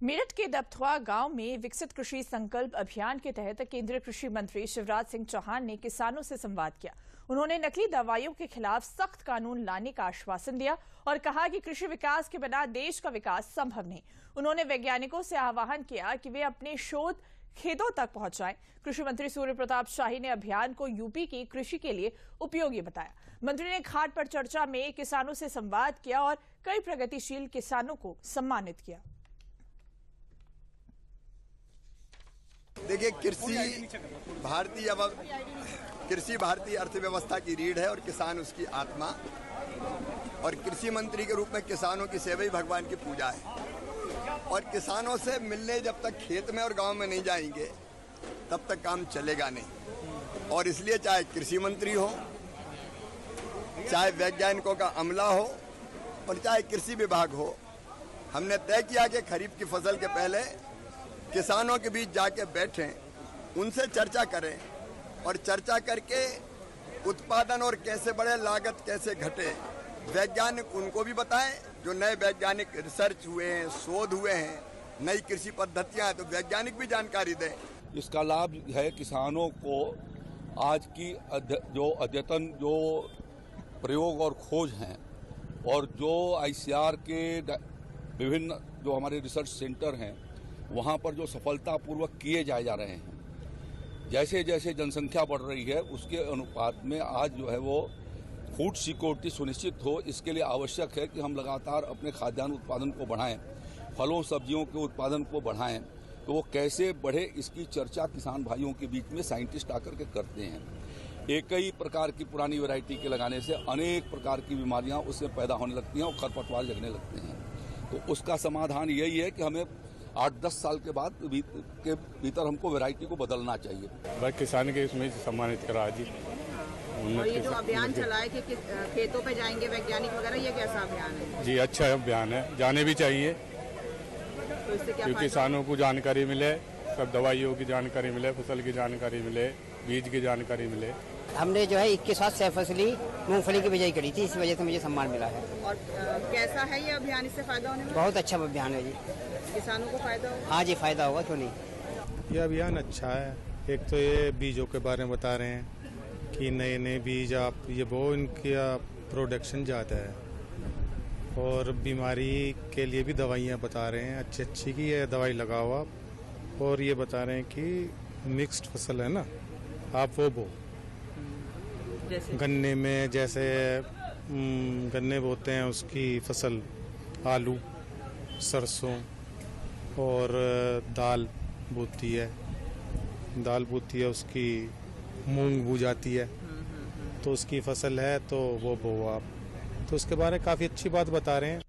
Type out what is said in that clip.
मेरठ के दबथुआ गांव में विकसित कृषि संकल्प अभियान के तहत केंद्रीय कृषि मंत्री शिवराज सिंह चौहान ने किसानों से संवाद किया। उन्होंने नकली दवाइयों के खिलाफ सख्त कानून लाने का आश्वासन दिया और कहा कि कृषि विकास के बिना देश का विकास संभव नहीं। उन्होंने वैज्ञानिकों से आह्वान किया कि वे अपने शोध खेतों तक पहुंचाएं। कृषि मंत्री सूर्य प्रताप शाही ने अभियान को यूपी की कृषि के लिए उपयोगी बताया। मंत्री ने घाट पर चर्चा में किसानों से संवाद किया और कई प्रगतिशील किसानों को सम्मानित किया। देखिए, कृषि भारतीय अर्थव्यवस्था की रीढ़ है और किसान उसकी आत्मा। और कृषि मंत्री के रूप में किसानों की सेवा ही भगवान की पूजा है। और किसानों से मिलने जब तक खेत में और गांव में नहीं जाएंगे तब तक काम चलेगा नहीं। और इसलिए चाहे कृषि मंत्री हो, चाहे वैज्ञानिकों का अमला हो और चाहे कृषि विभाग हो, हमने तय किया कि खरीफ की फसल के पहले किसानों के बीच जाके बैठें, उनसे चर्चा करें और चर्चा करके उत्पादन और कैसे बढ़े, लागत कैसे घटे, वैज्ञानिक उनको भी बताएं। जो नए वैज्ञानिक रिसर्च हुए हैं, शोध हुए हैं, नई कृषि पद्धतियां हैं, तो वैज्ञानिक भी जानकारी दें। इसका लाभ है किसानों को। आज की जो अद्यतन जो प्रयोग और खोज हैं और जो आईसीआर के विभिन्न जो हमारे रिसर्च सेंटर हैं वहाँ पर जो सफलतापूर्वक किए जा रहे हैं, जैसे जैसे जनसंख्या बढ़ रही है उसके अनुपात में आज जो है वो फूड सिक्योरिटी सुनिश्चित हो। इसके लिए आवश्यक है कि हम लगातार अपने खाद्यान्न उत्पादन को बढ़ाएं, फलों सब्जियों के उत्पादन को बढ़ाएं। तो वो कैसे बढ़े इसकी चर्चा किसान भाइयों के बीच में साइंटिस्ट आकर के करते हैं। एक ही प्रकार की पुरानी वैरायटी के लगाने से अनेक प्रकार की बीमारियां उससे पैदा होने लगती हैं और खरपतवार लगने लगते हैं। तो उसका समाधान यही है कि हमें 8-10 साल के बाद के भीतर हमको वैरायटी को बदलना चाहिए। भाई किसान के इसमें सम्मानित करा जी। और ये जो अभियान चला है कि खेतों पे जाएंगे वैज्ञानिक वगैरह, ये कैसा अभियान है? जी अच्छा अभियान है, जाने भी चाहिए। तो इससे क्या क्योंकि किसानों को जानकारी मिले, सब दवाइयों की जानकारी मिले, फसल की जानकारी मिले, बीज की जानकारी मिले। हमने जो है 21 सह फसली मूंगफली की बिजाई करी थी, इस वजह से मुझे सम्मान मिला है। और कैसा है ये अभियान, इससे फायदा होने में? बहुत अच्छा अभियान है जी। किसानों को फायदा होगा? हाँ जी, फायदा होगा, क्यों नहीं। ये अभियान अच्छा है। एक तो ये बीजों के बारे में बता रहे हैं कि नए नए बीज आप ये वो इनका प्रोडक्शन ज़्यादा है। और बीमारी के लिए भी दवाइयाँ बता रहे हैं अच्छी अच्छी की ये दवाई लगाओ आप। और ये बता रहे हैं कि मिक्स्ड फसल है ना, आप वो बो जैसे गन्ने में, जैसे गन्ने बोते हैं उसकी फसल, आलू, सरसों और दाल बोती है, उसकी मूंग बो जाती है, तो उसकी फसल है तो वो बो आप। तो उसके बारे में काफ़ी अच्छी बात बता रहे हैं।